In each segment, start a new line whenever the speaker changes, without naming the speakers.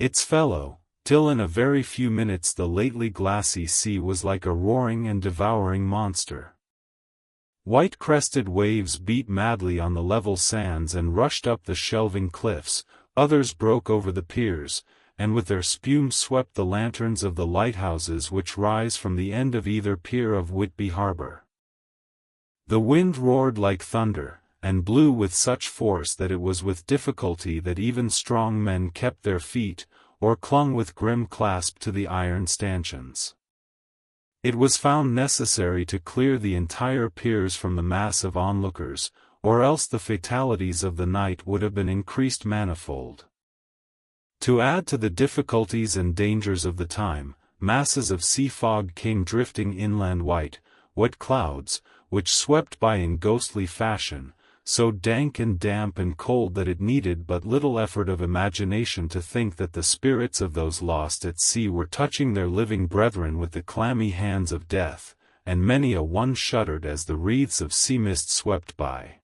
its fellow, till in a very few minutes the lately glassy sea was like a roaring and devouring monster. White-crested waves beat madly on the level sands and rushed up the shelving cliffs, others broke over the piers, and with their spume swept the lanterns of the lighthouses which rise from the end of either pier of Whitby Harbour. The wind roared like thunder, and blew with such force that it was with difficulty that even strong men kept their feet, or clung with grim clasp to the iron stanchions. It was found necessary to clear the entire piers from the mass of onlookers, or else the fatalities of the night would have been increased manifold. To add to the difficulties and dangers of the time, masses of sea fog came drifting inland, wet clouds, which swept by in ghostly fashion, so dank and damp and cold that it needed but little effort of imagination to think that the spirits of those lost at sea were touching their living brethren with the clammy hands of death, and many a one shuddered as the wreaths of sea mist swept by.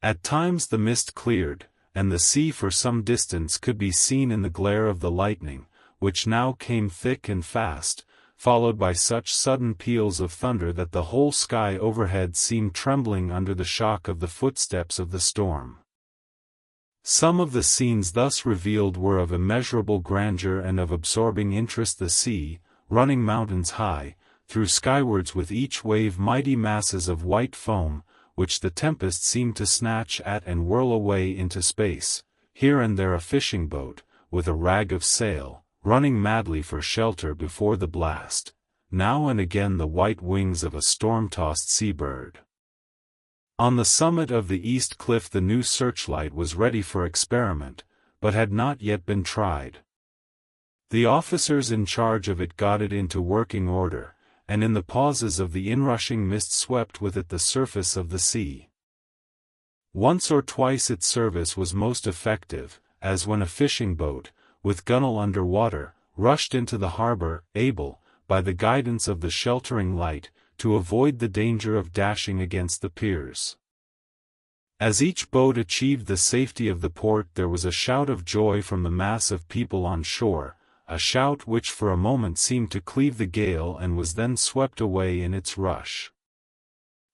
At times the mist cleared, and the sea for some distance could be seen in the glare of the lightning, which now came thick and fast, followed by such sudden peals of thunder that the whole sky overhead seemed trembling under the shock of the footsteps of the storm. Some of the scenes thus revealed were of immeasurable grandeur and of absorbing interest. The sea, running mountains high, threw skywards with each wave mighty masses of white foam, which the tempest seemed to snatch at and whirl away into space, here and there a fishing boat, with a rag of sail, running madly for shelter before the blast, now and again the white wings of a storm-tossed sea-bird. On the summit of the east cliff the new searchlight was ready for experiment, but had not yet been tried. The officers in charge of it got it into working order, and in the pauses of the inrushing mist swept with it the surface of the sea. Once or twice its service was most effective, as when a fishing boat, with gunwale under water, rushed into the harbour, able, by the guidance of the sheltering light, to avoid the danger of dashing against the piers. As each boat achieved the safety of the port there was a shout of joy from the mass of people on shore, a shout which for a moment seemed to cleave the gale and was then swept away in its rush.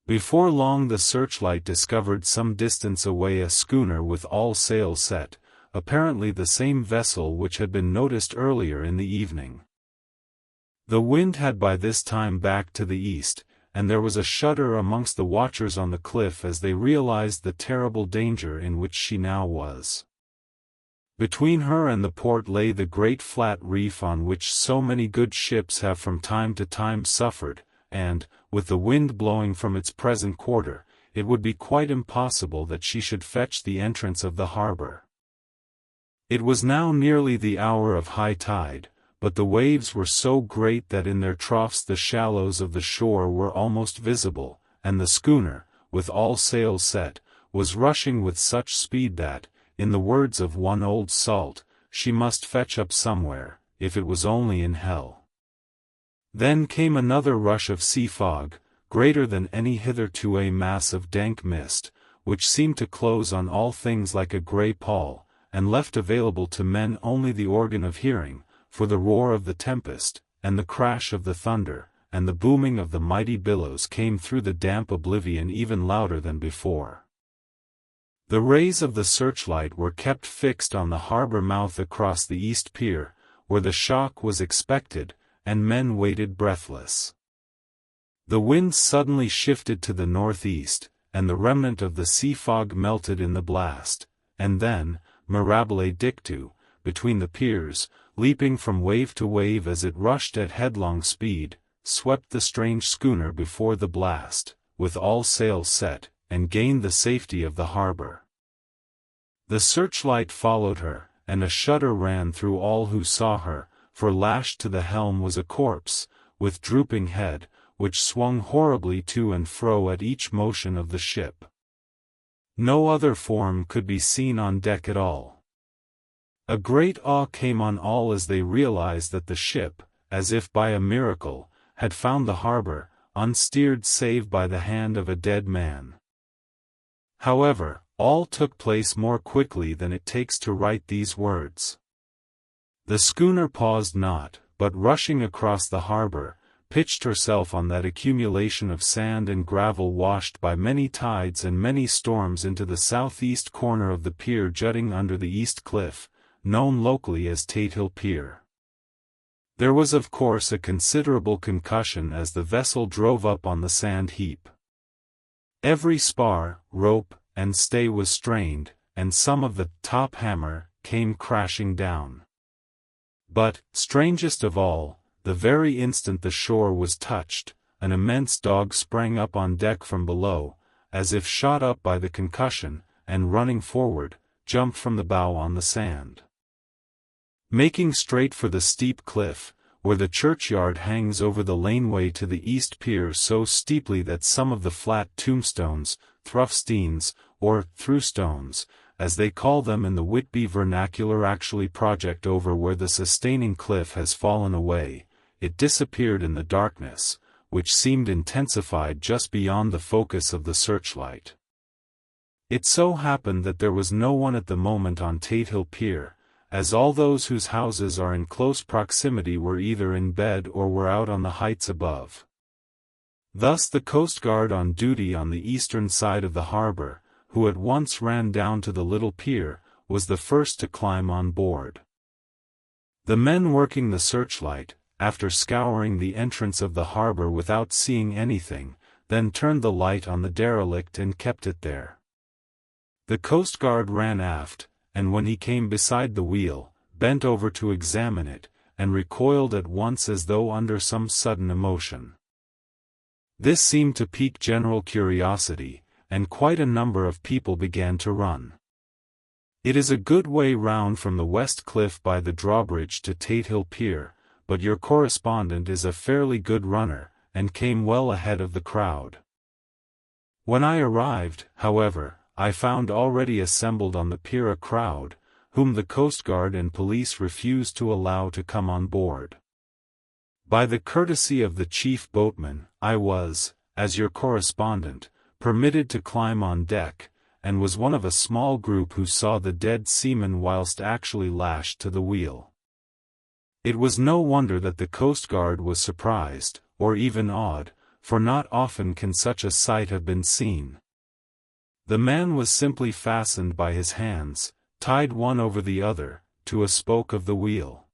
Before long the searchlight discovered some distance away a schooner with all sail set, apparently the same vessel which had been noticed earlier in the evening. The wind had by this time backed to the east, and there was a shudder amongst the watchers on the cliff as they realized the terrible danger in which she now was. Between her and the port lay the great flat reef on which so many good ships have from time to time suffered, and, with the wind blowing from its present quarter, it would be quite impossible that she should fetch the entrance of the harbour. It was now nearly the hour of high tide, but the waves were so great that in their troughs the shallows of the shore were almost visible, and the schooner, with all sails set, was rushing with such speed that, in the words of one old salt, she must fetch up somewhere, if it was only in hell. Then came another rush of sea fog, greater than any hitherto, a mass of dank mist, which seemed to close on all things like a grey pall, and left available to men only the organ of hearing, for the roar of the tempest, and the crash of the thunder, and the booming of the mighty billows came through the damp oblivion even louder than before. The rays of the searchlight were kept fixed on the harbour mouth across the east pier, where the shock was expected, and men waited breathless. The wind suddenly shifted to the northeast, and the remnant of the sea fog melted in the blast, and then, mirabile dictu, between the piers, leaping from wave to wave as it rushed at headlong speed, swept the strange schooner before the blast, with all sails set, and gained the safety of the harbour. The searchlight followed her, and a shudder ran through all who saw her, for lashed to the helm was a corpse, with drooping head, which swung horribly to and fro at each motion of the ship. No other form could be seen on deck at all. A great awe came on all as they realized that the ship, as if by a miracle, had found the harbour, unsteered save by the hand of a dead man. However, all took place more quickly than it takes to write these words. The schooner paused not, but rushing across the harbor, pitched herself on that accumulation of sand and gravel washed by many tides and many storms into the southeast corner of the pier jutting under the east cliff, known locally as Tate Hill Pier. There was of course a considerable concussion as the vessel drove up on the sand heap. Every spar, rope, and stay was strained, and some of the top hammer came crashing down. But, strangest of all, the very instant the shore was touched, an immense dog sprang up on deck from below, as if shot up by the concussion, and running forward, jumped from the bow on the sand. Making straight for the steep cliff, where the churchyard hangs over the laneway to the east pier so steeply that some of the flat tombstones, thruffsteins, or throughstones, as they call them in the Whitby vernacular actually project over where the sustaining cliff has fallen away, it disappeared in the darkness, which seemed intensified just beyond the focus of the searchlight. It so happened that there was no one at the moment on Tate Hill Pier, as all those whose houses are in close proximity were either in bed or were out on the heights above. Thus the Coast Guard on duty on the eastern side of the harbor, who at once ran down to the little pier, was the first to climb on board. The men working the searchlight, after scouring the entrance of the harbor without seeing anything, then turned the light on the derelict and kept it there. The Coast Guard ran aft, and when he came beside the wheel, bent over to examine it, and recoiled at once as though under some sudden emotion. This seemed to pique general curiosity, and quite a number of people began to run. It is a good way round from the west cliff by the drawbridge to Tate Hill Pier, but your correspondent is a fairly good runner, and came well ahead of the crowd. When I arrived, however, I found already assembled on the pier a crowd, whom the Coast Guard and police refused to allow to come on board. By the courtesy of the chief boatman, I was, as your correspondent, permitted to climb on deck, and was one of a small group who saw the dead seaman whilst actually lashed to the wheel. It was no wonder that the Coast Guard was surprised, or even awed, for not often can such a sight have been seen. The man was simply fastened by his hands, tied one over the other, to a spoke of the wheel.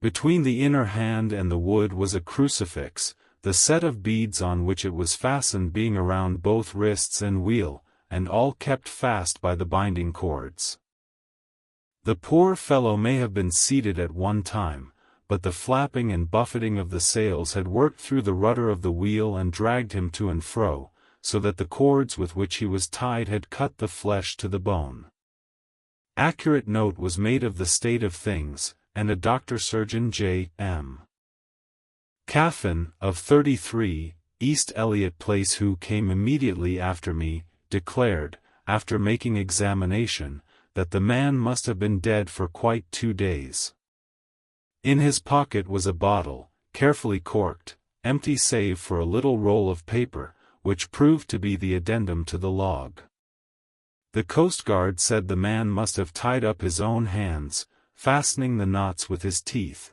Between the inner hand and the wood was a crucifix, the set of beads on which it was fastened being around both wrists and wheel, and all kept fast by the binding cords. The poor fellow may have been seated at one time, but the flapping and buffeting of the sails had worked through the rudder of the wheel and dragged him to and fro, so that the cords with which he was tied had cut the flesh to the bone. Accurate note was made of the state of things, and a doctor-surgeon J.M. Caffin, of 33, East Elliot Place, who came immediately after me, declared, after making examination, that the man must have been dead for quite 2 days. In his pocket was a bottle, carefully corked, empty save for a little roll of paper, which proved to be the addendum to the log. The Coast Guard said the man must have tied up his own hands, fastening the knots with his teeth.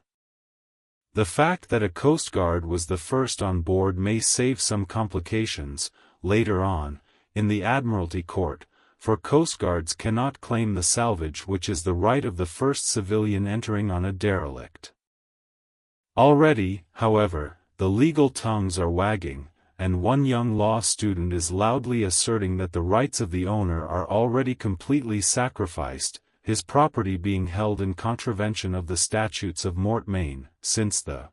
The fact that a Coast Guard was the first on board may save some complications, later on, in the Admiralty Court, for Coast Guards cannot claim the salvage which is the right of the first civilian entering on a derelict. Already, however, the legal tongues are wagging, and one young law student is loudly asserting that the rights of the owner are already completely sacrificed, his property being held in contravention of the statutes of mortmain, since the